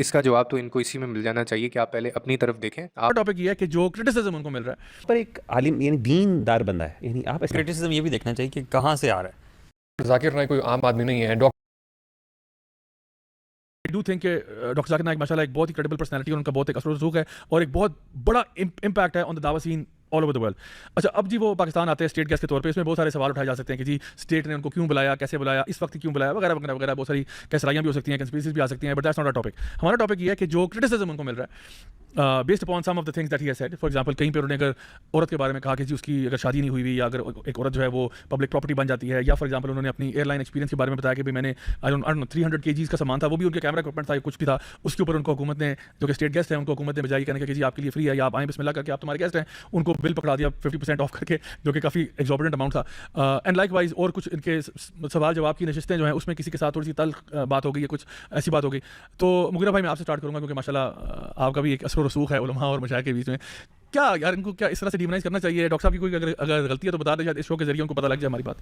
इसका जवाब तो इनको इसी में मिल जाना चाहिए कि आप पहले अपनी तरफ देखें। आप टॉपिक ये है कि जो क्रिटिसिज्म उनको मिल रहा है पर एक आलिम यानी दीनदार बंदा है, यानी आप क्रिटिसिज्म ये भी देखना चाहिए कि कहाँ से आ रहा है। जाकिर नाइक कोई आम आदमी नहीं है। I do think doctor Zakir Naik माशाल्लाह एक बहुत ही क्रेडिबल पर्सनैलिटी और उनका बहुत एक असर रसूख है और एक बहुत बड़ा इम्पैक्ट है ऑन द दावा seen all over the world. अच्छा, अब जी वो पाकिस्तान आते हैं स्टेट गेस्ट के तौर पे, इसमें बहुत सारे सवाल उठाए जा सकते हैं कि जी स्टेट ने उनको क्यों बुलाया, कैसे बुलाया, इस वक्त क्यों बुलाया, वगैरह वगैरह वगैरह। बहुत सारी कैसराइयाँ भी हो सकती हैं, कंस्पिरेसीज भी आ सकती हैं, but that's not a topic. हमारा टॉपिक ये है कि जो क्रिटिसिज्म उनको मिल रहा है based upon some of the things that he has said. For example कहीं पे उन्होंने अगर औरत के बारे में कहा कि जी उसकी अगर शादी नहीं हुई हुई या अगर एक औरत जो है वो पब्लिक प्रॉपर्टी बन जाती है, या फॉर एग्जांपल उन्होंने अपनी एयरलाइन एक्सपीरियंस के बारे में बताया कि भाई मैंने आई डोंट नो 300 kgs का सामान था, वो भी उनके कैमरा इक्विपमेंट था, कुछ भी था, उसके ऊपर उनको हुकूमत ने, जो कि स्टेट गेस्ट है, उनको हुकूमत ने बजाई कहने कि जी आपके लिए फ्री है या आप आए बिस्मिल्लाह करके, आप तुम्हारे गेस्ट हैं, उनको बिल पकड़ा दिया 50% ऑफ करके, जो कि काफ़ी एक्सॉर्बिटेंट अमाउंट था। एंड लाइक वाइज और कुछ इनके सवाल जवाब की नशिस्तें जो हैं उसमें किसी के साथ थोड़ी सी तल्ख बात हो गई है, कुछ ऐसी बात हो गई। तो मुगीरा भाई मैं आपसे स्टार्ट करूँगा क्योंकि माशाल्लाह आपका भी एक असर रसूख है उलमा और मशाइख के बीच में। क्या यार इनको क्या इस तरह से डिमोनाइज करना चाहिए? डॉक्टर साहब की कोई अगर गलती है तो बता दें, शायद इस शो के जरिए उनको पता लग जाए हमारी बात।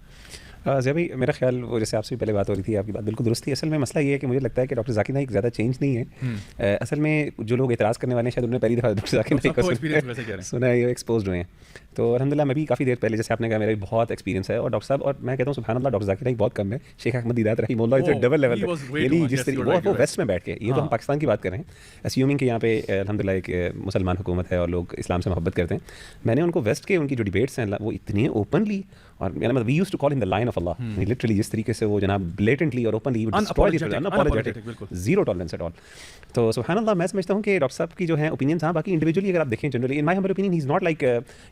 ज़िया भाई मेरा ख्याल वो जैसे आपसे पहले बात हो रही थी, आपकी बात बिल्कुल दुरुस्त थी। असल में मसला ये है कि मुझे लगता है कि डॉक्टर जाकिर नाइक ज़्यादा चेंज नहीं है। असल में जो लोग एतराज़ करने वाले हैं शायद उन्होंने पहली दफ़ा डॉक्टर जाकिर नाइक को सुना है, ये एक्सपोज हुए हैं। तो अल्हम्दुलिल्लाह मैं भी काफ़ी देर पहले, जैसे आपने कहा, मेरा भी बहुत एक्सपीरियंस है और डॉक्टर साहब, और मैं कहता हूँ सुभान अल्लाह डॉक्टर जाकिर नाइक बहुत कम है। शेख अहमद दीदात रहीमहुल्लाह इज़ डबल लेवल पे, यानी जिस तरीके वो वेस्ट में बैठ के, ये तो हम पाकिस्तान की बात कर रहे हैं, अस्यूमिंग कि यहाँ पे अल्हम्दुलिल्लाह एक मुसलमान हुकूमत है और लोग इस्लाम से मोहब्बत करते हैं। मैंने उनको वेस्ट के उनकी जो डिबेट्स हैं वो इतनी ओपनली, और मतलब we used to call in the line of Allah, literally जिस तरीके से वो जनाब ब्लेटेंटली और openly unapologetic, zero tolerance at all. तो सुभान अल्लाह मैं समझता हूँ कि डॉक्टर साहब की जो है ओपिनियंस, हाँ बाकी इंडिविजुअली अगर आप देखें, generally in my humble opinion he is not like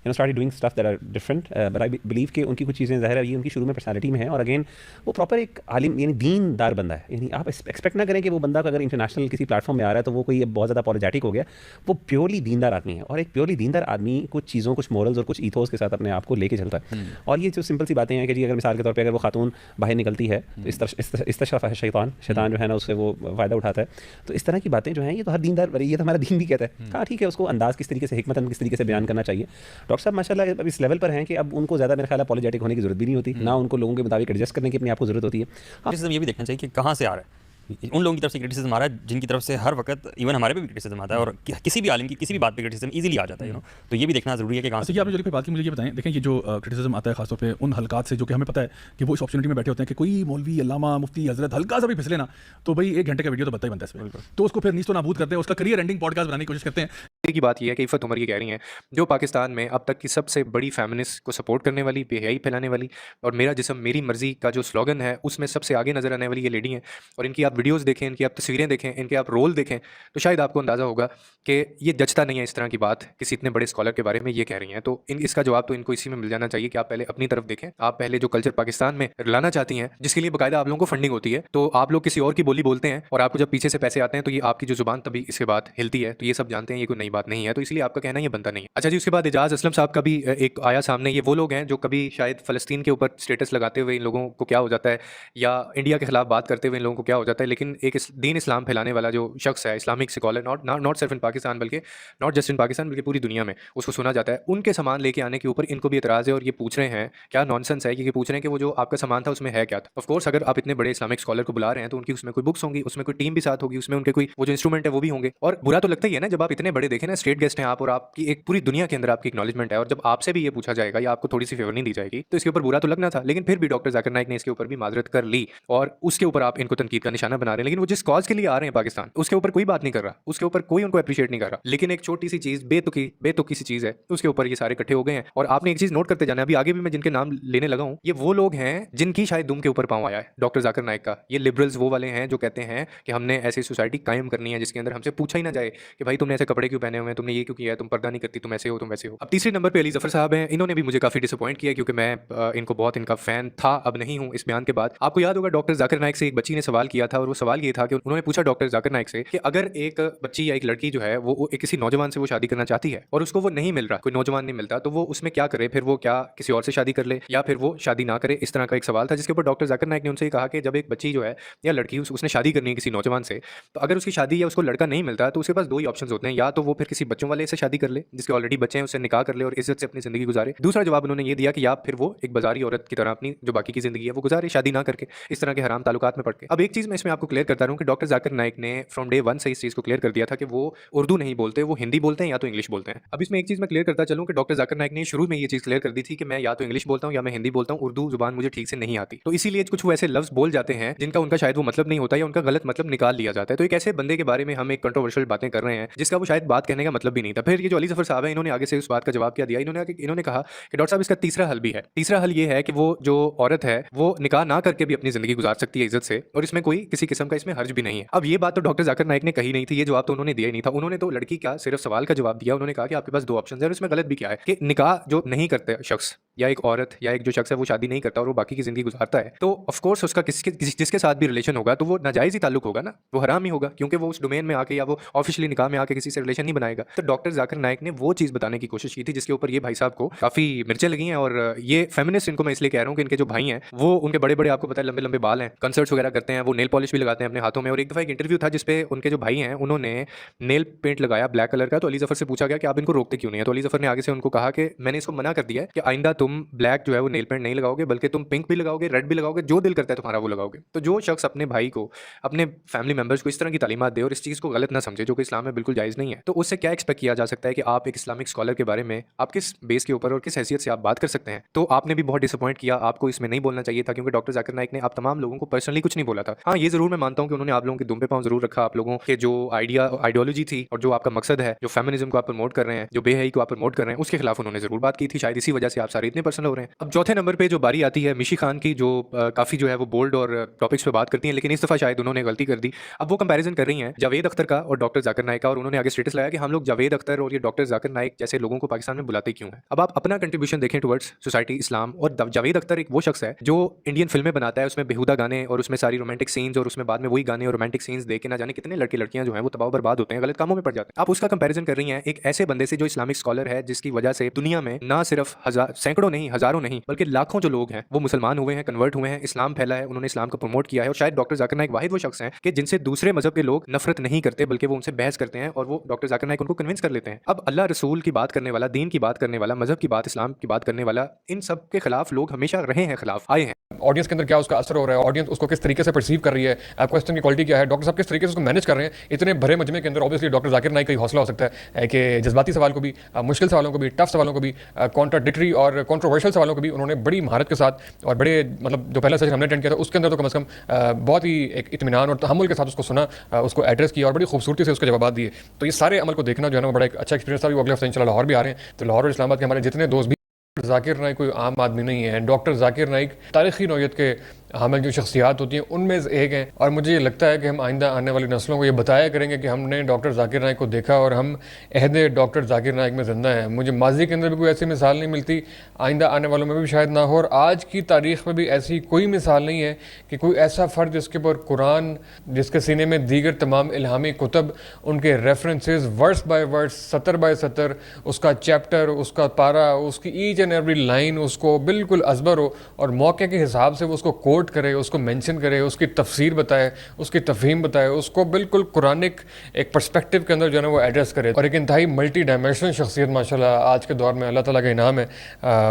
started doing stuff that are different, but I believe कि उनकी कुछ चीज़ें ज़ाहिर है ये उनकी शुरू में पर्सनैलिटी में है, और अगेन वो प्रॉपर एक आलिम यानी दीनदार बंदा है। यानी आप एक्सपेक्ट ना करें कि वो बंदा अगर इंटरनेशनल किसी प्लेटफॉर्म में आ रहा है तो वो कोई बहुत ज़्यादा अपॉलोजेटिक हो गया। वो प्योरली दीनदार आदमी है, और एक प्योरली दीनदार आदमी कुछ चीज़ों, कुछ मॉरल्स और कुछ ईथोस के साथ अपने आप को लेके चलता है। और ये जो सिंपल सी बातें हैं कि जी अगर मिसाल के तौर पे अगर वो खातून बाहर निकलती है तो इस्तशरफ़ है शैतान जो है ना उससे वो फ़ायदा उठाता है। तो इस तरह की बातें जो हैं ये तो हर दीनदार, ये तो हमारा दीन भी कहता है। हाँ ठीक है, उसको अंदाज़ किस तरीके से, हिकमतन किस तरीके से बयान करना चाहिए। डॉक्टर साहब माशाल्लाह अब इस लेवल पर हैं कि अब उनको ज़्यादा मेरा ख्याल अपॉलोजेटिक होने की ज़रूरत भी नहीं होती, ना उनको लोगों के मुताबिक एडजस्ट करने की अपने आप को ज़रूरत होती है। क्रिटिसिज्म ये भी देखना चाहिए कि कहाँ से आ रहा है। उन लोगों की तरफ से क्रिटिसिज्म आ रहा है जिनकी तरफ से हर वक्त इवन हमारे पे भी क्रिटिसिज्म आता है, और किसी भी आलिम की किसी भी बात पे क्रिटिसिज्म इजीली आ जाता है, तो ये भी देखना जरूरी है कि कहाँ से। आपने जो बात की, मुझे ये बताएं, देखें ये जो क्रिटिसिज्म आता है खासतौर पे उन हलकात से जो कि हमें पता है कि वो इस अपॉर्चुनिटी में बैठे होते हैं कि कोई मौलवी, अल्लामा, मुफ्ती, हजरत हल्का सा भी फिसले ना तो भाई 1 घंटे का वीडियो तो बनता ही बनता है इसमें, तो उसको फिर नीस्तो नाबूद करते हैं, उसका करियर एंडिंग पॉडकास्ट बनाने की कोशिश करते हैं। की बात यह है कि इफ़त उमर ये कह रही हैं, जो पाकिस्तान में अब तक की सबसे बड़ी फेमिनिस्ट को सपोर्ट करने वाली, बेहयाई फैलाने वाली और मेरा जिस्म मेरी मर्जी का जो स्लोगन है उसमें सबसे आगे नजर आने वाली ये लेडी हैं। और इनकी आप वीडियोस देखें, इनकी आप तस्वीरें देखें, इनके आप रोल देखें, तो शायद आपको अंदाज़ा होगा कि ये जचता नहीं है इस तरह की बात किसी इतने बड़े स्कॉलर के बारे में ये कह रही हैं। तो इसका जवाब तो इनको इसी में मिल जाना चाहिए कि आप पहले अपनी तरफ देखें। आप पहले जो कल्चर पाकिस्तान में लाना चाहती हैं, जिसके लिए बाकायदा आप लोगों को फंडिंग होती है, तो आप लोग किसी और की बोली बोलते हैं और आपको जब पीछे से पैसे आते हैं तो ये आपकी जो जुबान तभी इसके बाद हिलती है। तो ये सब जानते हैं ये कोई नई बात नहीं है, तो इसलिए आपका कहना ये बनता नहीं है। अच्छा जी, उसके बाद एजाज असलम साहब का भी एक आया सामने। ये वो लोग हैं जो कभी शायद फ़लस्तीन के ऊपर स्टेटस लगाते हुए इन लोगों को क्या हो जाता है, या इंडिया के खिलाफ बात करते हुए इन लोगों को क्या हो जाता है, लेकिन एक दीन इस्लाम फैलाने वाला जो शख्स है, इस्लामिक स्कॉलर, नॉट सिर्फ इन पाकिस्तान बल्कि नॉट जस्ट इन पाकिस्तान बल्कि पूरी दुनिया में उसको सुना जाता है, उनके सामान लेके आने के ऊपर इनको भी एतराज़ है और ये पूछ रहे हैं क्या नॉनसेंस है कि पूछ रहे हैं कि वो जो आपका सामान था उसमें है क्या था। ऑफ कोर्स अगर आप इतने बड़े इस्लामिक स्कॉलर को बुला रहे हैं तो उनकी उसमें कोई बुक्स होंगी, उसमें कोई टीम भी साथ होगी, उसमें उनके कोई वो जो इंस्ट्रूमेंट है वो भी होंगे। और बुरा तो लगता ही है ना जब आप इतने बड़े देखें ना, स्टेट गेस्ट हैं आप और आपकी एक पूरी दुनिया के अंदर आपकी एक्नॉलेजमेंट है, और जब आपसे भी ये पूछा जाएगा या आपको थोड़ी सी फेवर नहीं दी जाएगी तो इसके ऊपर बुरा तो लगना था। लेकिन फिर भी डॉक्टर जाकिर नाइक ने इसके ऊपर भी माजरत कर ली और उसके ऊपर आप इनको तनकीद का निशाना बना रहे हैं। लेकिन वो जिस कॉज के लिए आ रहे हैं पाकिस्तान, उसके ऊपर कोई बात नहीं कर रहा, उसके ऊपर कोई उनको अप्रिशिएट नहीं कर रहा। लेकिन एक छोटी सी चीज़, बेतुकी सी चीज़ है, उसके ऊपर ये सारे इकट्ठे हो गए हैं। और आपने एक चीज़ नोट करते जाना है, अभी आगे भी मैं जिनके नाम लेने लगा हूँ, ये वो लोग हैं जिनकी शायद दुम के ऊपर पाँव आया है डॉक्टर जाकिर नाइक का। ये लिबरल्स वो वाले हैं जो कहते हैं कि हमने ऐसी सोसाइटी कायम करनी है जिसके अंदर हमसे पूछा ही ना जाए कि भाई तुमने ऐसे कपड़े क्यों पहने हुए हैं, तुमने ये क्यों किया है, तुम पर्दा नहीं करती, तुम ऐसे हो, तुम वैसे हो। अब तीसरे नंबर पे अली जफर साहब हैं। इन्होंने भी मुझे काफ़ी डिसअपॉइंट किया क्योंकि मैं इनको बहुत इनका फ़ैन था, अब नहीं हूँ इस बयान के बाद। आपको याद होगा डॉक्टर जाकिर नाइक से एक बच्ची ने सवाल किया था और वो सवाल ये था कि उन्होंने पूछा डॉक्टर जाकिर नाइक से कि अगर एक बच्ची या एक लड़की जो है वो किसी नौजवान से वो शादी करना चाहती है और उसको वो नहीं मिल रहा, कोई नौजवान नहीं मिलता, तो वो उसमें क्या करे, फिर वो क्या किसी और से शादी कर ले या फिर वो शादी ना करे। इस तरह का एक सवाल था जिसके ऊपर डॉक्टर जाकिर नाइक ने उनसे कहा कि जब एक बच्ची जो है या लड़की उसने शादी करनी है किसी नौजवान से, तो अगर उसकी शादी या उसको लड़का नहीं मिलता तो उसके पास दो ही ऑप्शन होते हैं, या तो वो फिर किसी बच्चों वाले से शादी कर ले जिसके ऑलरेडी बच्चे हैं, उससे निकाह कर ले और इज्जत से अपनी जिंदगी गुजारे। दूसरा जवाब उन्होंने ये दिया कि या फिर वो एक बाजारी औरत की तरह अपनी जो बाकी की जिंदगी है वो गुजारे, शादी ना करके, इस तरह के हराम ताल्लुकात में पड़ के। अब एक चीज़ मैं इसमें आपको क्लियर करता रहूँ कि डॉक्टर जाकिर नाइक ने फ्रॉम डे 1 से इस चीज़ को क्लियर कर दिया था कि वो उर्दू नहीं बोलते, वो हिंदी बोलते हैं या तो इंग्लिश बोलते हैं। अब इसमें एक चीज़ मैं क्लियर करता चलूँ कि डॉक्टर जाकिर नाइक ने शुरू में ये चीज़ क्लियर कर दी थी कि मैं या तो इंग्लिश बोलता हूँ या मैं हिंदी बोलता हूँ, उर्दू ज़ुबान मुझे ठीक से नहीं आती। तो इसीलिए कुछ वो ऐसे लफ्ज़ बोल जाते हैं जिनका उनका शायद वो मतलब नहीं होता या उनका गलत मतलब निकाल लिया जाता है। तो एक ऐसे बंदे के बारे में हम एक कंट्रोवर्शियल बातें कर रहे हैं जिसका वो शायद बात कहने का मतलब भी नहीं था। फिर ये जो अली ज़फ़र साहब हैं, इन्होंने आगे से उस बात का जवाब क्या दिया, इन्होंने कहा कि डॉक्टर साहब इसका तीसरा हल भी है। तीसरा हल ये है कि वो जो औरत है वो निकाह ना करके भी अपनी ज़िंदगी गुजार सकती है इज़्ज़त से, और इसमें कोई किसी किस्म का इसमें हर्ज भी नहीं है। अब ये बात तो डॉक्टर जाकिर नाइक ने कही नहीं थी, ये जवाब तो उन्होंने दिया ही नहीं था। उन्होंने तो लड़की का सिर्फ सवाल का जवाब दिया। उन्होंने कहा कि आपके पास 2 ऑप्शंस हैं और इसमें गलत भी क्या है कि निकाह जो नहीं करते शख्स या एक औरत या एक जो शख्स है वो शादी नहीं करता और वो बाकी की ज़िंदगी गुजारता है, तो ऑफ कोर्स उसका जिसके साथ भी रिलेशन होगा तो वो नाजायज़ ही ताल्लुक होगा ना, वो हराम ही होगा, क्योंकि वो उस डोमेन में आके या वो ऑफिशियली निकाह में आके किसी से रिलेशन नहीं बनाएगा। तो डॉक्टर जाकिर नाइक ने वो चीज़ बताने की कोशिश की थी जिसके ऊपर ये भाई साहब को काफ़ी मिर्चें लगी हैं। और ये फेमिनिस्ट, इनको मैं इसलिए कह रहा हूँ कि इनके जो भाई हैं वो उनके बड़े बड़े, आपको पता है, लंबे लंबे बाल हैं, कंसर्ट्स वगैरह करते हैं, वो नेल पॉलिश भी लगाते हैं अपने हाथों में। और एक दफ़ा एक इंटरव्यू था जिसपे उनके जो भाई हैं उन्होंने नेल पेंट लगाया ब्लैक कलर का। तो अली ज़फ़र से पूछा गया कि आप इनको रोकते क्यों नहीं है, तो अली ज़फ़र ने आगे से उनको कहा कि मैंने इसको मना कर दिया है कि आइंदा तुम ब्लैक जो है वो नेल पेंट नहीं लगाओगे, बल्कि तुम पिंक भी लगाओगे, रेड भी लगाओगे, जो दिल करता है तुम्हारा वो लगाओगे। तो जो शख्स अपने भाई को, अपने फैमिली मेंबर्स को इस तरह की तालीमात दे और इस चीज़ को गलत ना समझे, जो कि इस्लाम में बिल्कुल जायज़ नहीं है, तो उससे क्या एक्सपेक्ट किया जा सकता है कि आप एक इस्लामिक स्कॉलर के बारे में आप किस बेस के ऊपर और किस हैसियत से आप बात कर सकते हैं। तो आपने भी बहुत डिसअपॉइंट किया, आपको इसमें नहीं बोलना चाहिए था, क्योंकि डॉक्टर जाकिर नाइक ने आप तमाम लोगों को पर्सनली कुछ नहीं बोला था। हाँ, ये ज़रूर मैं मानता हूँ कि उन्होंने आप लोगों के दुम पे पाँव ज़रूर रखा, आप लोगों के जो आइडियोलॉजी थी और जो आपका मकसद है, जो फेमिनिज्म को आप प्रमोट कर रहे हैं, जो बेहयाई को आप प्रमोट कर रहे हैं, उसके खिलाफ उन्होंने ज़रूर बात की थी। शायद इसी वजह से आप सारे इतने पर्सनल हो रहे हैं। अब चौथे नंबर पे जो बारी आती है मिशी खान की, जो काफ़ी जो है वो बोल्ड और टॉपिक्स पे बात करती हैं, लेकिन इस दफ़ा शायद उन्होंने गलती कर दी। अब वो कंपैरिजन कर रही हैं जावेद अख्तर का और डॉक्टर जाकिर नाइक का, और उन्होंने आगे स्टेटस लगाया कि हम लोग जावेद अख्तर और ये डॉक्टर जाकिर नाइक जैसे लोगों को पाकिस्तान में बुलाते क्यों हैं। अब आप अपना कंट्रीब्यूशन देखें टुवर्ड्स सोसाइटी, इस्लाम, और जावेद अख्तर एक वो शख्स है जो इंडियन फिल्में बनाता है, उसमें बेहुदा गाने और उसमें सारी रोमांटिक सीन्स, और उसमें बाद में वही गाने और रोमांटिक सीन्स देख के ना जाने कितने लड़के लड़कियां जो हैं वो तबाह बर्बाद होते हैं, गलत कामों में पड़ जाते हैं। आप उसका कंपैरिजन कर रही हैं एक ऐसे बंदे से जो इस्लामिक स्कॉलर है, जिसकी वजह से दुनिया में ना सिर्फ सैकड़ों नहीं, हज़ारों नहीं, बल्कि लाखों जो लोग हैं वो मुसलमान हुए हैं, कन्वर्ट हुए हैं, इस्लाम फैला है, उन्होंने इस्लाम को प्रमोट किया है। और शायद डॉक्टर जाकिर नाइक वाहिद वो शख्स हैं कि जिनसे दूसरे मजहब के लोग नफरत नहीं करते, बल्कि वो उनसे बहस करते हैं और वो डॉक्टर जाकिर नाइक उनको कन्विंस कर लेते हैं। अब अल्लाह रसूल की बात करने वाला, दीन की बात करने वाला, मजहब की बात, इस्लाम की बात करने वाला, इन सब के खिलाफ लोग हमेशा रहे हैं, खिलाफ आए हैं। ऑडियंस के अंदर क्या उसका असर हो रहा है, ऑडियंस उसको किस तरीके से परसीव कर रही है, क्वेश्चन की क्वालिटी क्या है, डॉक्टर साहब किस तरीके से उसको मैनेज कर रहे हैं। इतने भरे मजमे के अंदर ऑब्वियसली डॉक्टर जाकिर नाइक का ही हौसला हो सकता है कि जज्बाती सवाल को भी, मुश्किल सवालों को भी, टफ सवालों को भी, कॉन्ट्राडिक्टरी और कॉन्ट्रोवर्शियल सवालों को भी उन्होंने बड़ी महारत के साथ और बड़े, मतलब जो पहला सेशन हमने अटेंड किया था उसके अंदर तो कम से कम बहुत ही एक इत्मीनान और तहम्मुल के साथ उसको सुना, उसको एड्रेस किया और बड़ी खूबसूरती से उसके जवाब दिए। तो ये सारे अमल को देखना जो है ना बड़ा एक अच्छा एक्सपीरियंस था। वो अगले हफ्ते इंशाल्लाह लाहौर भी आ रहे हैं, तो लाहौर और इस्लामाबाद के हमारे जितने दोस्त भी, जाकिर नाइक कोई आम आदमी नहीं है। डॉक्टर जाकिर नाइक तारीखी नौयत के हामिल जो शख्सियात होती हैं उनमें से एक हैं, और मुझे लगता है कि हम आइंदा आने वाली नस्लों को ये बताया करेंगे कि हमने डॉक्टर जाकिर नाइक को देखा और हम अहद डॉक्टर जाकिर नाइक में ज़िंदा हैं। मुझे माजी के अंदर भी कोई ऐसी मिसाल नहीं मिलती, आइंदा आने वालों में भी शायद ना हो, और आज की तारीख़ में भी ऐसी कोई मिसाल नहीं है कि कोई ऐसा फ़र्द जिसके ऊपर कुरान, जिसके सीने में दीगर तमाम इल्हामी कुतब, उनके रेफरेंसेस वर्स बाय वर्स, सतर बाय सतर, उसका चैप्टर, उसका पारा, उसकी ईच एंड एवरी लाइन उसको बिल्कुल अजबर हो और मौके के हिसाब से वो उसको कोट करे, उसको मेंशन करे, उसकी तफसीर बताए, उसकी तफहीम बताए, उसको बिल्कुल कुरानिक एक पर्सपेक्टिव के अंदर जो है ना वो एड्रेस करे। और एक इंतहाई मल्टी डायमेंशनल शख्सियत माशाल्लाह आज के दौर में अल्लाह ताला का इनाम है,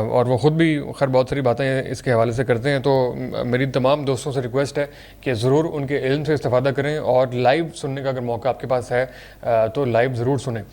और वो ख़ुद भी खैर बहुत सारी बातें इसके हवाले से करते हैं। तो मेरी तमाम दोस्तों से रिक्वेस्ट है कि ज़रूर उनके इल्म से इस्तेफादा करें और लाइव सुनने का अगर मौका आपके पास है तो लाइव ज़रूर सुनें।